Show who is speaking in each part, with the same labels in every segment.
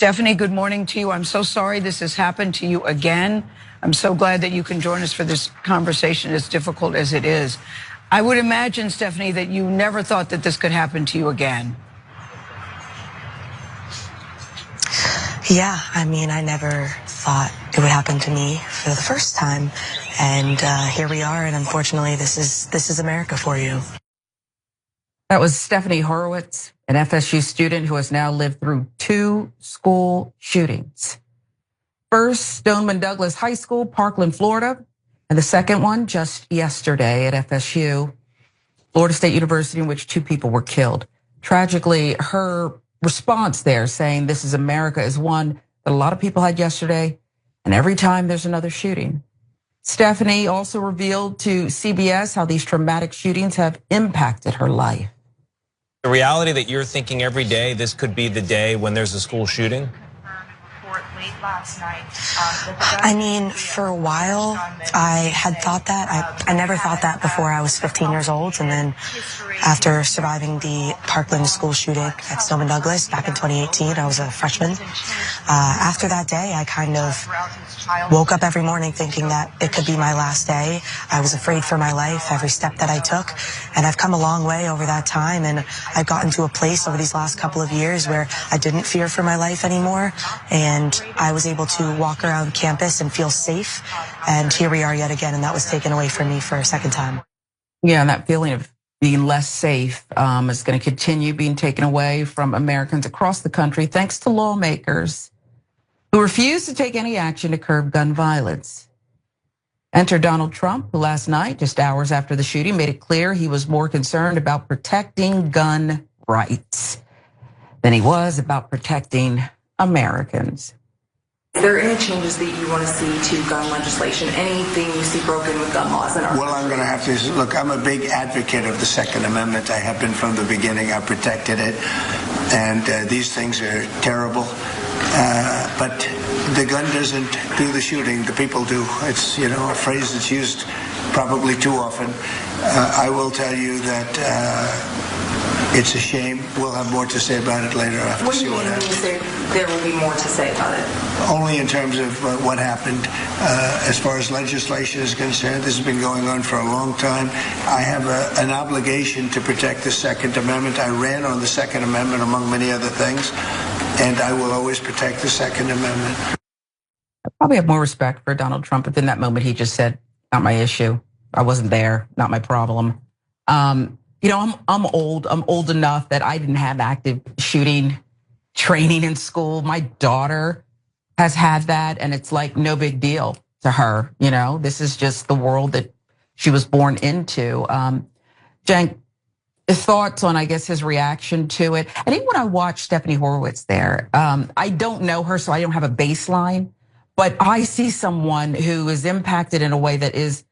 Speaker 1: Stephanie, good morning to you. I'm so sorry this has happened to you again. I'm so glad that you can join us for this conversation, as difficult as it is. I would imagine, Stephanie, that you never thought that this could happen to you again.
Speaker 2: Yeah, I mean, I never thought it would happen to me for the first time. And here we are, and unfortunately, this is America for you.
Speaker 3: That was Stephanie Horowitz, an FSU student who has now lived through 2 school shootings. First, Stoneman Douglas High School, Parkland, Florida, and the second one just yesterday at FSU, Florida State University, in which 2 people were killed. Tragically, her response there saying this is America is one that a lot of people had yesterday, and every time there's another shooting. Stephanie also revealed to CBS how these traumatic shootings have impacted her life.
Speaker 4: The reality that you're thinking every day, this could be the day when there's a school shooting?
Speaker 2: I mean, for a while, I had thought that. I never thought that before I was 15 years old. And then after surviving the Parkland school shooting at Stoneman Douglas back in 2018, I was a freshman. After that day, I kind of woke up every morning thinking that it could be my last day. I was afraid for my life, every step that I took. And I've come a long way over that time. And I've gotten to a place over these last couple of years where I didn't fear for my life anymore. And I was able to walk around campus and feel safe. And here we are yet again. And that was taken away from me for a second time.
Speaker 3: Yeah, and that feeling of being less safe is going to continue being taken away from Americans across the country, thanks to lawmakers who refuse to take any action to curb gun violence. Enter Donald Trump, who last night, just hours after the shooting, made it clear he was more concerned about protecting gun rights than he was about protecting Americans.
Speaker 5: Is there any changes that you want to see to gun legislation? Anything you see broken with gun laws in our country?
Speaker 6: Well, I'm going to have to look. I'm a big advocate of the Second Amendment. I have been from the beginning. I protected it, and these things are terrible. But the gun doesn't do the shooting. The people do. It's a phrase that's used probably too often. I will tell you that it's a shame. We'll have more to say about it later.
Speaker 5: What do you mean when you say there will be more to say about it?
Speaker 6: Only in terms of what happened. As far as legislation is concerned, this has been going on for a long time. I have an obligation to protect the Second Amendment. I ran on the Second Amendment, among many other things, and I will always protect the Second Amendment.
Speaker 3: I probably have more respect for Donald Trump if in that moment he just said, not my issue. I wasn't there, not my problem. I'm old. I'm old enough that I didn't have active shooting training in school. My daughter has had that, and it's like no big deal to her. This is just the world that she was born into. Jen, thoughts on, I guess, his reaction to it? And even when I watched Stephanie Horowitz there, I don't know her, so I don't have a baseline, but I see someone who is impacted in a way that is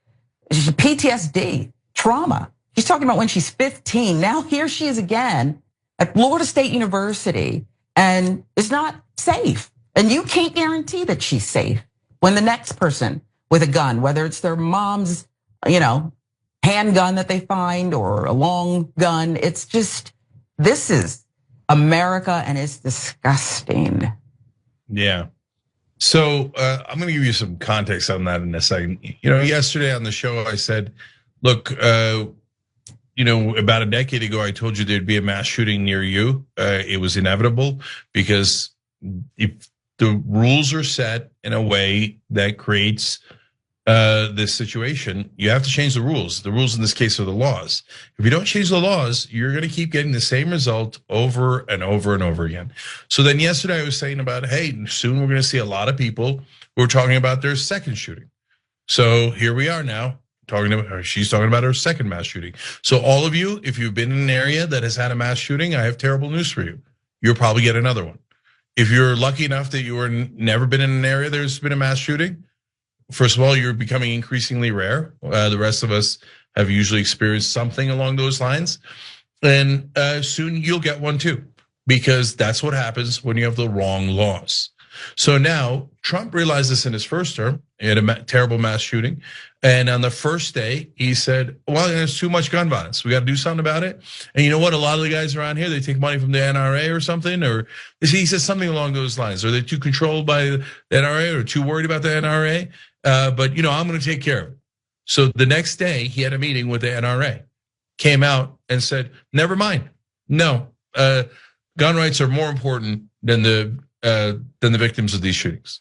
Speaker 3: PTSD, trauma. She's talking about when she's 15. Now here she is again at Florida State University and is not safe. And you can't guarantee that she's safe when the next person with a gun, whether it's their mom's, handgun that they find or a long gun, it's just, this is America and it's disgusting.
Speaker 7: Yeah. So I'm gonna give you some context on that in a second. Yesterday on the show, I said, look, about a decade ago, I told you there'd be a mass shooting near you. It was inevitable because if the rules are set in a way that creates this situation, you have to change the rules. The rules in this case are the laws. If you don't change the laws, you're gonna keep getting the same result over and over and over again. So then yesterday I was saying about, hey, soon we're gonna see a lot of people who are talking about their second shooting. So here we are now. She's talking about her second mass shooting. So all of you, if you've been in an area that has had a mass shooting, I have terrible news for you. You'll probably get another one. If you're lucky enough that you were never been in an area there's been a mass shooting, first of all, you're becoming increasingly rare. The rest of us have usually experienced something along those lines. And soon you'll get one too, because that's what happens when you have the wrong laws. So now Trump realized this in his first term. He had a terrible mass shooting. And on the first day, he said, well, there's too much gun violence. We got to do something about it. And you know what? A lot of the guys around here, they take money from the NRA or something, or he says something along those lines. Are they too controlled by the NRA or too worried about the NRA? But I'm going to take care of it. So the next day he had a meeting with the NRA, came out and said, never mind. No, gun rights are more important than the victims of these shootings.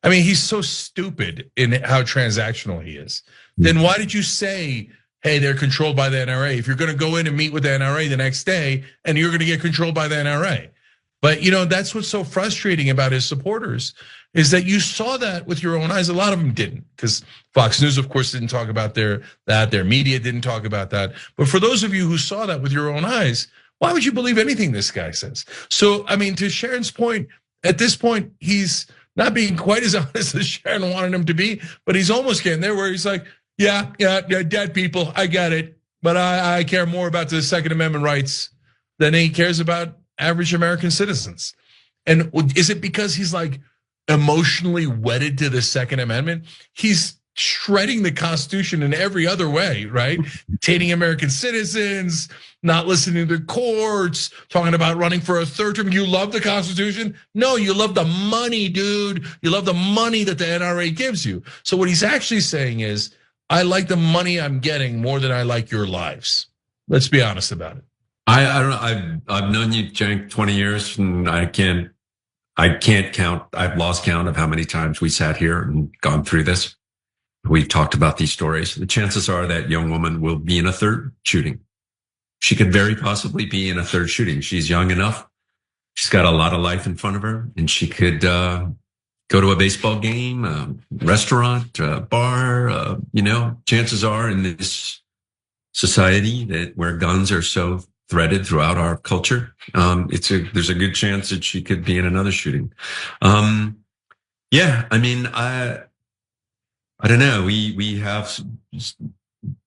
Speaker 7: I mean, he's so stupid in how transactional he is. Then why did you say, hey, they're controlled by the NRA? If you're going to go in and meet with the NRA the next day and you're going to get controlled by the NRA. But that's what's so frustrating about his supporters is that you saw that with your own eyes. A lot of them didn't, because Fox News, of course, didn't talk about that. Their media didn't talk about that. But for those of you who saw that with your own eyes, why would you believe anything this guy says? So, I mean, to Sharon's point, at this point, he's not being quite as honest as Sharon wanted him to be, but he's almost getting there where he's like, yeah, dead people, I get it. But I care more about the Second Amendment rights than he cares about average American citizens. And is it because he's like emotionally wedded to the Second Amendment? He's shredding the Constitution in every other way, right? Detaining American citizens, not listening to courts, talking about running for a third term. You love the Constitution? No, you love the money, dude. You love the money that the NRA gives you. So what he's actually saying is, I like the money I'm getting more than I like your lives. Let's be honest about it.
Speaker 8: I don't know. I've known you, Cenk, 20 years, and I can't count. I've lost count of how many times we sat here and gone through this. We've talked about these stories. The chances are that young woman will be in a third shooting. She could very possibly be in a third shooting. She's young enough. She's got a lot of life in front of her, and she could go to a baseball game, a restaurant, a bar. Chances are in this society that where guns are so threaded throughout our culture, there's a good chance that she could be in another shooting. Yeah, I mean, I don't know. We have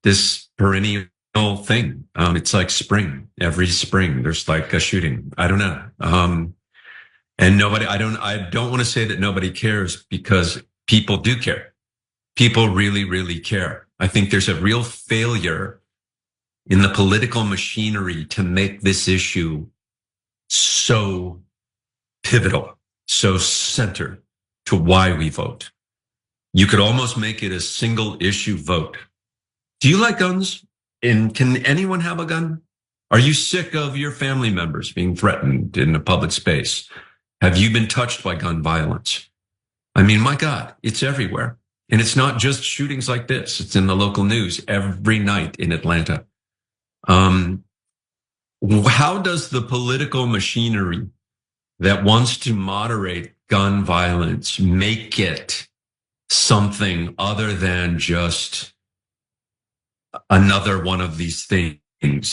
Speaker 8: this perennial thing. It's like spring. Every spring, there's like a shooting. I don't know. And nobody. I don't want to say that nobody cares, because people do care. People really, really care. I think there's a real failure in the political machinery to make this issue so pivotal, so centered to why we vote. You could almost make it a single issue vote. Do you like guns? And can anyone have a gun? Are you sick of your family members being threatened in a public space? Have you been touched by gun violence? I mean, my God, it's everywhere. And it's not just shootings like this. It's in the local news every night in Atlanta. How does the political machinery that wants to moderate gun violence make it something other than just another one of these things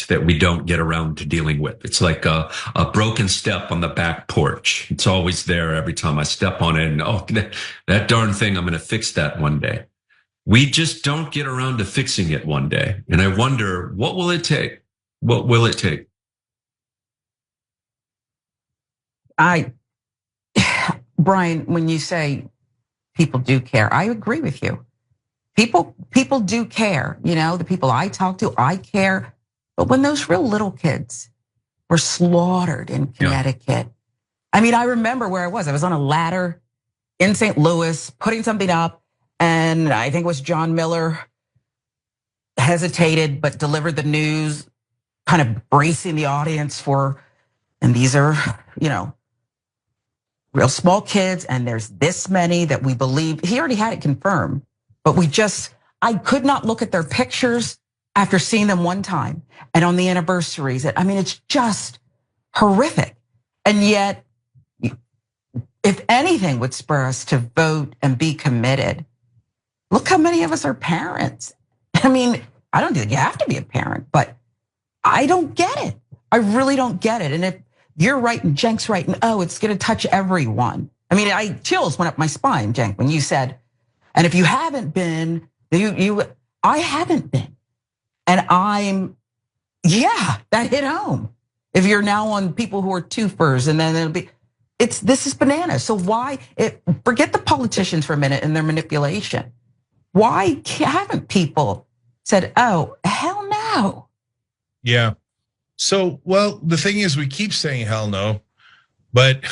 Speaker 8: that we don't get around to dealing with? It's like a broken step on the back porch. It's always there every time I step on it, and that darn thing, I'm going to fix that one day. We just don't get around to fixing it one day. And I wonder, what will it take? What will it take?
Speaker 3: Brian, when you say people do care, I agree with you. People do care. The people I talk to, I care. But when those real little kids were slaughtered in Connecticut, I mean, I remember where I was. I was on a ladder in St. Louis, putting something up. And I think it was John Miller hesitated, but delivered the news, kind of bracing the audience for, and these are, real small kids, and there's this many that we believe. He already had it confirmed, but I could not look at their pictures after seeing them one time and on the anniversaries. I mean, it's just horrific. And yet, if anything would spur us to vote and be committed, look how many of us are parents. I mean, I don't think you have to be a parent, but I don't get it. I really don't get it. And if you're right and Cenk's right, and it's going to touch everyone. I mean, chills went up my spine, Cenk, when you said, and if you haven't been, I haven't been. And that hit home. If you're now on people who are twofers, and then it'll be, this is bananas. So why, forget the politicians for a minute and their manipulation. Why haven't people said, oh, hell no?
Speaker 7: Yeah. So, well, the thing is, we keep saying hell no, but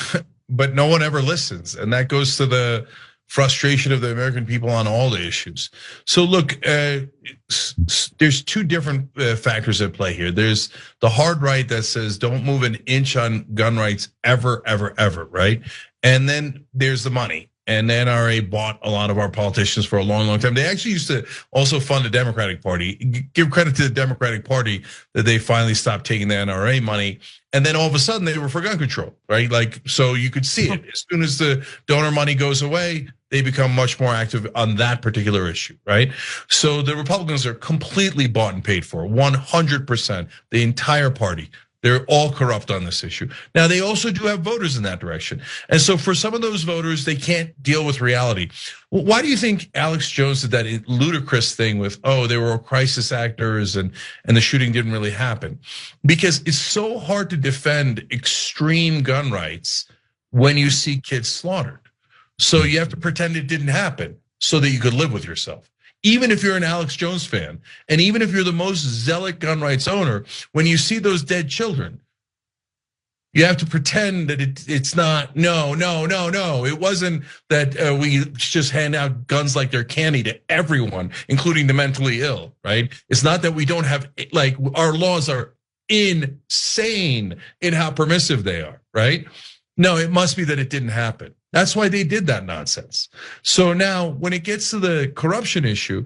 Speaker 7: no one ever listens. And that goes to the frustration of the American people on all the issues. So look, there's two different factors at play here. There's the hard right that says don't move an inch on gun rights ever, ever, ever, right? And then there's the money. And the NRA bought a lot of our politicians for a long, long time. They actually used to also fund the Democratic Party. Give credit to the Democratic Party that they finally stopped taking the NRA money. And then all of a sudden they were for gun control, right? Like, so you could see it. As soon as the donor money goes away, they become much more active on that particular issue, right? So the Republicans are completely bought and paid for, 100%, the entire party. They're all corrupt on this issue. Now, they also do have voters in that direction. And so for some of those voters, they can't deal with reality. Well, why do you think Alex Jones did that ludicrous thing with, oh, they were all crisis actors and the shooting didn't really happen? Because it's so hard to defend extreme gun rights when you see kids slaughtered. So you have to pretend it didn't happen so that you could live with yourself. Even if you're an Alex Jones fan, and even if you're the most zealot gun rights owner, when you see those dead children, you have to pretend that it's not, no. It wasn't that we just hand out guns like they're candy to everyone, including the mentally ill, right? It's not that we don't have, like, our laws are insane in how permissive they are, right? No, it must be that it didn't happen. That's why they did that nonsense. So now when it gets to the corruption issue,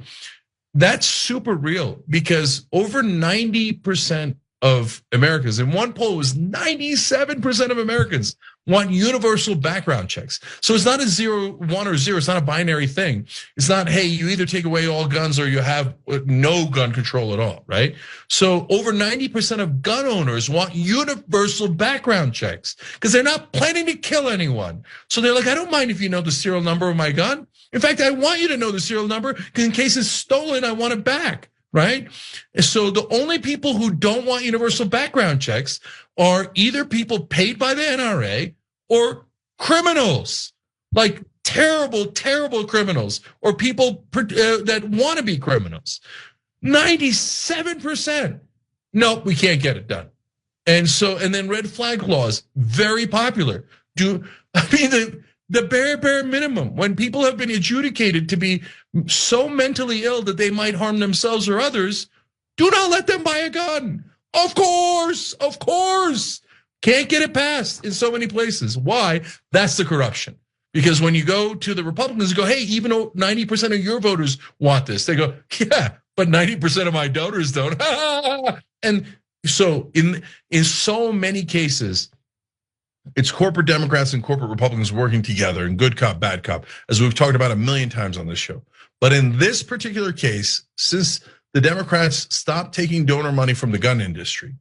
Speaker 7: that's super real because over 90% of Americans, in one poll, it was 97% of Americans want universal background checks. So it's not a 0, 1 or 0. It's not a binary thing. It's not, hey, you either take away all guns or you have no gun control at all, right? So over 90% of gun owners want universal background checks because they're not planning to kill anyone. So they're like, I don't mind if you know the serial number of my gun. In fact, I want you to know the serial number because in case it's stolen, I want it back. Right? So the only people who don't want universal background checks are either people paid by the NRA or criminals, like terrible, terrible criminals, or people that want to be criminals. 97%. Nope, we can't get it done. And then red flag laws, very popular. The bare minimum, when people have been adjudicated to be so mentally ill that they might harm themselves or others, do not let them buy a gun. Of course. Can't get it passed in so many places. Why? That's the corruption. Because when you go to the Republicans and go, hey, even though 90% of your voters want this, they go, yeah, but 90% of my donors don't. And so in so many cases, it's corporate Democrats and corporate Republicans working together in good cop, bad cop, as we've talked about a million times on this show. But in this particular case, since the Democrats stopped taking donor money from the gun industry,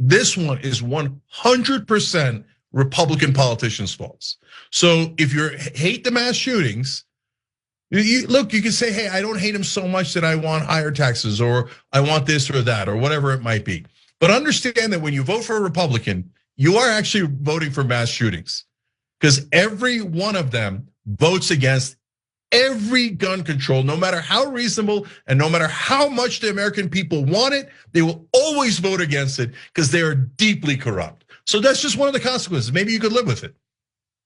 Speaker 7: this one is 100% Republican politicians' faults. So if you hate the mass shootings, you can say, hey, I don't hate them so much that I want higher taxes or I want this or that or whatever it might be. But understand that when you vote for a Republican, you are actually voting for mass shootings because every one of them votes against every gun control, no matter how reasonable and no matter how much the American people want it, they will always vote against it because they are deeply corrupt. So that's just one of the consequences. Maybe you could live with it,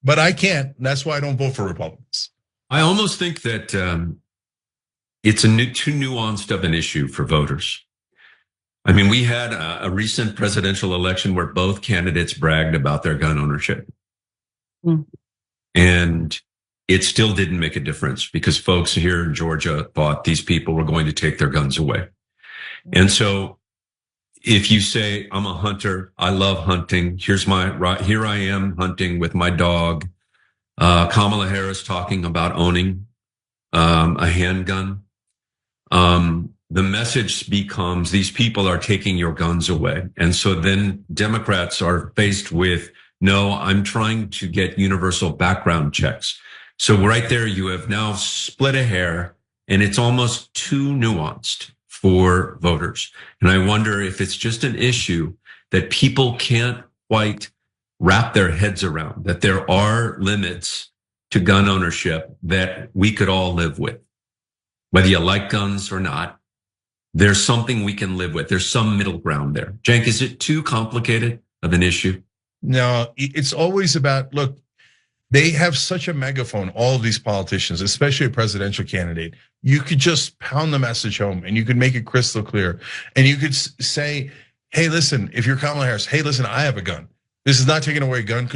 Speaker 7: but I can't. And that's why I don't vote for Republicans.
Speaker 8: I almost think that it's too nuanced of an issue for voters. I mean, we had a recent presidential election where both candidates bragged about their gun ownership. And it still didn't make a difference because folks here in Georgia thought these people were going to take their guns away. And so if you say, I'm a hunter, I love hunting, here I am hunting with my dog. Kamala Harris talking about owning a handgun. The message becomes these people are taking your guns away. And so then Democrats are faced with, no, I'm trying to get universal background checks. So right there, you have now split a hair and it's almost too nuanced for voters. And I wonder if it's just an issue that people can't quite wrap their heads around, that there are limits to gun ownership that we could all live with. Whether you like guns or not, there's something we can live with. There's some middle ground there. Cenk, is it too complicated of an issue?
Speaker 7: No, it's always about, look, they have such a megaphone, all of these politicians, especially a presidential candidate. You could just pound the message home and you could make it crystal clear. And you could say, hey, listen, if you're Kamala Harris, hey, listen, I have a gun. This is not taking away guns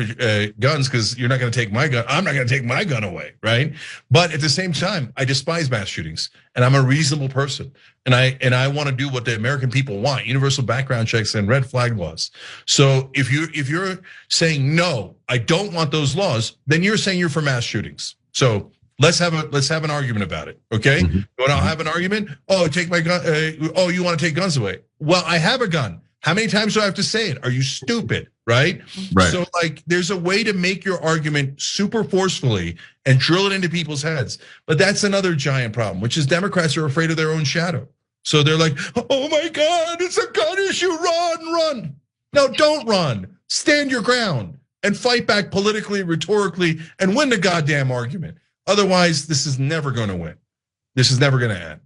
Speaker 7: because you're not going to take my gun. I'm not going to take my gun away, right? But at the same time, I despise mass shootings, and I'm a reasonable person, and I want to do what the American people want: universal background checks and red flag laws. So if you're saying no, I don't want those laws, then you're saying you're for mass shootings. So let's have an argument about it, okay? You want to have an argument? Oh, take my gun. Oh, you want to take guns away? Well, I have a gun. How many times do I have to say it? Are you stupid, right? So like, there's a way to make your argument super forcefully and drill it into people's heads. But that's another giant problem, which is Democrats are afraid of their own shadow. So they're like, oh my God, it's a gun issue, run. No, don't run. Stand your ground and fight back politically, rhetorically, and win the goddamn argument. Otherwise, this is never gonna win. This is never gonna end.